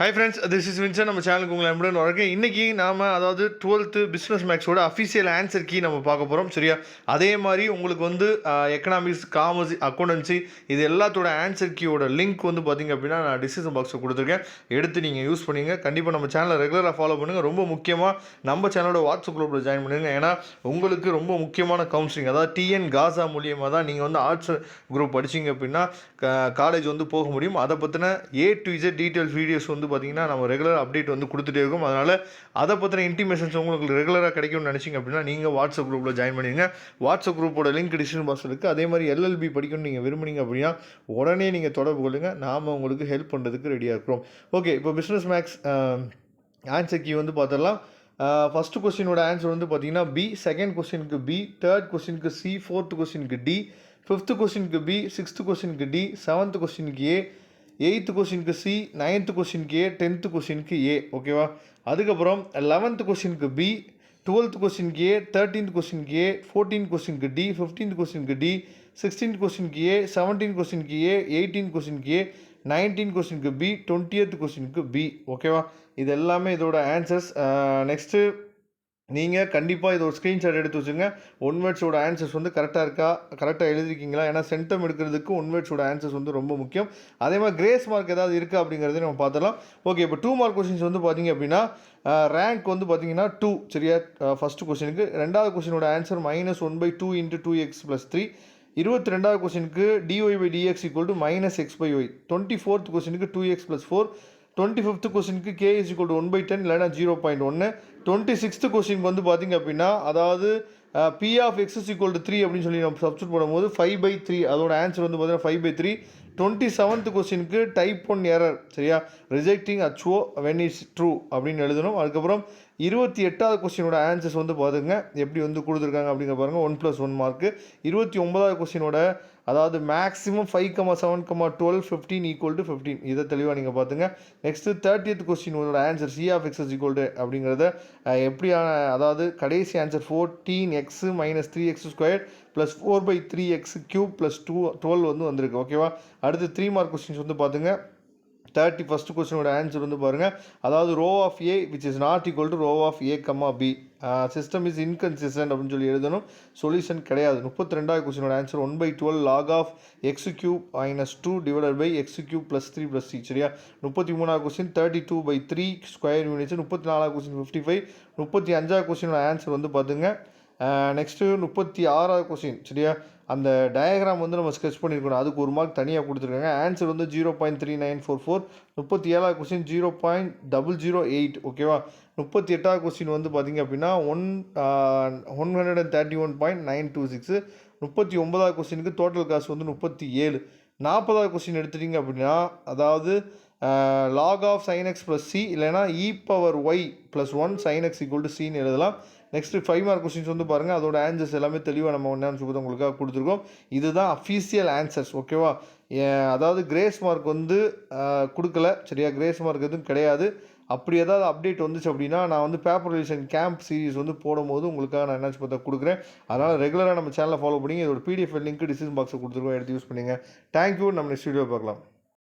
Hi friends, this is Vinson. நம்ம சேனலுக்கு உங்களை நம்புறேன் வரக்கு. இன்றைக்கி நாம் அதாவது 12th பிஸ்னஸ் மேக்ஸோட அஃபிஷியல் ஆன்சர் கீ நம்ம பார்க்க போகிறோம். சரியா? அதே மாதிரி உங்களுக்கு வந்து எக்கனாமிக்ஸ், காமர்ஸ், அக்கௌண்டன்சி இது எல்லாத்தோட ஆன்சர் கீயோட லிங்க் வந்து பார்த்திங்க அப்படின்னா நான் டிஸ்கிரிப்ஷன் பாக்ஸில் கொடுத்துருக்கேன். எடுத்து நீங்கள் யூஸ் பண்ணிங்க. கண்டிப்பாக நம்ம சேனலை ரெகுலராக ஃபாலோ பண்ணுங்கள். ரொம்ப முக்கியமாக நம்ம சேனலோட வாட்ஸ்அப் குரூப்பில் ஜாயின் பண்ணுங்கள். ஏன்னா உங்களுக்கு ரொம்ப முக்கியமான கவுன்சிலிங், அதாவது டிஎன் காசா மூலியமாக தான் நீங்கள் வந்து ஆர்ட்ஸ் குரூப் படிச்சிங்க அப்படின்னா காலேஜ் வந்து போக முடியும். அதை பற்றின A to Z details videos வந்து பார்த்திங்கன்னா நம்ம ரெகுலர் அப்டேட் வந்து கொடுத்துட்டே இருக்கும். அதனால் அதை பற்றின இன்டிமேஷன்ஸ் உங்களுக்கு ரெகுலராக கிடைக்கும்னு நினச்சிங்க அப்படின்னா நீங்கள் வாட்ஸ்அப் குரூப்பில் ஜாயின் பண்ணிடுங்க. வாட்ஸ்அப் குரூப்போட லிங்க் டிஸ்கிரிப்ஷன் பாக்ஸில் இருக்குது. அதே மாதிரி LLB படிக்கணும்னு நீங்கள் விரும்புனீங்க அப்படின்னா உடனே நீங்கள் தொடர்பு கொள்ளுங்கள். நாம் உங்களுக்கு ஹெல்ப் பண்ணுறதுக்கு ரெடியாக இருக்கிறோம். ஓகே, இப்போ பிஸ்னஸ் மேக்ஸ் ஆன்சர் கீ வந்து பார்த்துடலாம். ஃபஸ்ட்டு கொஸ்டினோட ஆன்சர் வந்து பார்த்தீங்கன்னா B, செகண்ட் கொஸ்டினுக்கு B, தேர்ட் கொஸ்டினுக்கு C, ஃபோர்த்து கொஸ்டினுக்கு D, ஃபிஃப்த்து கொஸ்டினுக்கு B, சிக்ஸ்த்து கொஸ்டினுக்கு D, செவன்த்து கொஸ்டினுக்கு A, எயித்து கொஸ்டினுக்கு C, நைன்த்து கொஸ்டினுக்கு A, டென்த்து கொஸ்டினுக்கு A. ஓகேவா? அதுக்கப்புறம் 11th கொஸ்டினுக்கு B, 12th கொஸ்டினுக்கு A, 13th கொஸ்டினுக்கு A, 14th கொஸ்டினுக்கு D, 15th கொஸ்டினுக்கு D, 16th கொஸ்டினுக்கு A, 17th கொஸ்டினுக்கு A, 18th கொஸ்டினுக்கு A, 19th கொஸ்டினுக்கு B, 20th கொஸ்டினுக்கு B. ஓகேவா? இது எல்லாமே இதோட ஆன்சர்ஸ். நெக்ஸ்ட்டு நீங்கள் கண்டிப்பாக இது ஒரு ஸ்க்ரீன்ஷாட் எடுத்து வச்சுங்க. ஒன் வேர்ட்ஸோட ஆன்சர்ஸ் வந்து கரெக்டாக இருக்கா, கரெக்டாக எழுதிருக்கீங்களா? ஏன்னா சென்டம் எடுக்கிறதுக்கு ஒன் வேர்ட்ஸோட ஆன்சர்ஸ் வந்து ரொம்ப முக்கியம். அதே மாதிரி கிரேஸ் மார்க் ஏதாவது இருக்குது அப்படிங்கிறதையும் நம்ம பார்த்துலாம். ஓகே, இப்போ 2 மார்க் கொஸ்டின்ஸ் வந்து பார்த்திங்க அப்படின்னா ரேங்க் வந்து பார்த்திங்கன்னா 2. சரியா? ஃபஸ்ட்டு கொஸ்டினுக்கு. ரெண்டாவது கொஸ்டினோட ஆன்சர் -1/2 × 2x + 3. 22வது கொஸ்டினுக்கு dy/dx = -x/y. 24th கொஸ்டினுக்கு 2x + 4. 25th கொஸ்டினுக்கு k = 1/10 இல்லைனா 0.1. 26th கொஸ்டினுக்கு வந்து பார்த்திங்க அப்படின்னா அதாவது p of x = 3 அப்படின்னு சொல்லி நம்ம சப்ஸ்டியூட் பண்ணும்போது 5/3. அதோட ஆன்சர் வந்து பார்த்தீங்கன்னா 5/3. 27th கொஸ்டினுக்கு டைப் 1 எரர். சரியா? Rejecting HO when is true அப்படின்னு எழுதணும். அதுக்கப்புறம் 28வது கொஸ்டினோட ஆன்சர்ஸ் வந்து பாருங்க எப்படி வந்து கொடுத்துருக்காங்க அப்படிங்கிற பாருங்கள். 1+1 மார்க்கு. 29வது கொஸ்டினோட அதாவது மேக்ஸிமம் 5,7,12 15 = 15. இதை தெளிவாக நீங்கள் பார்த்துங்க. நெக்ஸ்ட்டு 30th கொஸ்டினோட ஆன்சர் C of x = அப்படிங்கிறத எப்படியான அதாவது கடைசி ஆன்சர் 14x - 3x² + 4/3x³ + 12 வந்து வந்திருக்கு. ஓகேவா? அடுத்து 3 மார்க் கொஸ்டின்ஸ் வந்து பார்த்துங்க. 31st கொஸ்டினோட ஆன்சர் வந்து பாருங்கள். அதாவது row of A which is not equal to row of A, B. System is inconsistent அப்படின்னு சொல்லி எழுதணும். சொல்யூஷன் கிடையாது. 32வது கொஸ்டினோட answer 1/12 log of x³ - 2 / x³ + 3 + c. சரியா? 33வது கொஸ்டின் 32/3 ஸ்கொயர் யூனிட்ஸ். 34வது கொஸ்டின் 55. 35வது கொஸ்டினோட ஆன்சர் வந்து பார்த்துங்க. நெக்ஸ்ட்டு 36வது கொஸ்டின். சரியா? அந்த டயக்ராம் வந்து நம்ம ஸ்கெச் பண்ணியிருக்கணும். அதுக்கு ஒரு மார்க் தனியாக கொடுத்துருக்காங்க. ஆன்சர் வந்து 0.3944. 37வது கொஸ்டின் 0.008. ஓகேவா? 38வது கொஸ்டின் வந்து பார்த்திங்க அப்படின்னா 131.926. 39வது கொஸ்டினுக்கு டோட்டல் காஸ்ட் வந்து 37. 40வது கொஸ்டின் எடுத்துட்டிங்க அப்படின்னா அதாவது log of sin x + c இல்லைனா e⁻y + 1 sin x = c ன்னு எழுதலாம். நெக்ஸ்ட்டு 5 மார்க் கொஸ்டின்ஸ் வந்து பாருங்கள். அதோட ஆன்சர்ஸ் எல்லாமே தெளிவாக நம்ம என்னன்னு சொல்லி உங்களுக்காக கொடுத்துருக்கோம். இதுதான் அஃபீஷியல் ஆன்சர்ஸ். ஓகேவா? அதாவது கிரேஸ் மார்க் வந்து கொடுக்கல. சரியா? கிரேஸ் மார்க் எதுவும் கிடையாது. அப்படி ஏதாவது அப்டேட் வந்துச்சு அப்படின்னா நான் வந்து பேப்பர் ரிவிஷன் கேம்ப் சீரிஸ் வந்து போடும்போது உங்களுக்காக நான் என்னாச்சு பார்த்தா கொடுக்குறேன். அதனால் ரெகுலராக நம்ம சேனலை ஃபாலோ பண்ணி இதோட PDF லிங்க் டிஸ்கிரிப்ஷன் பாக்ஸில் கொடுத்துருக்கோம். எடுத்து யூஸ் பண்ணுங்கள். தேங்க்யூ. நம்ம நெக்ஸ்ட் வீடியோ பார்க்கலாம்.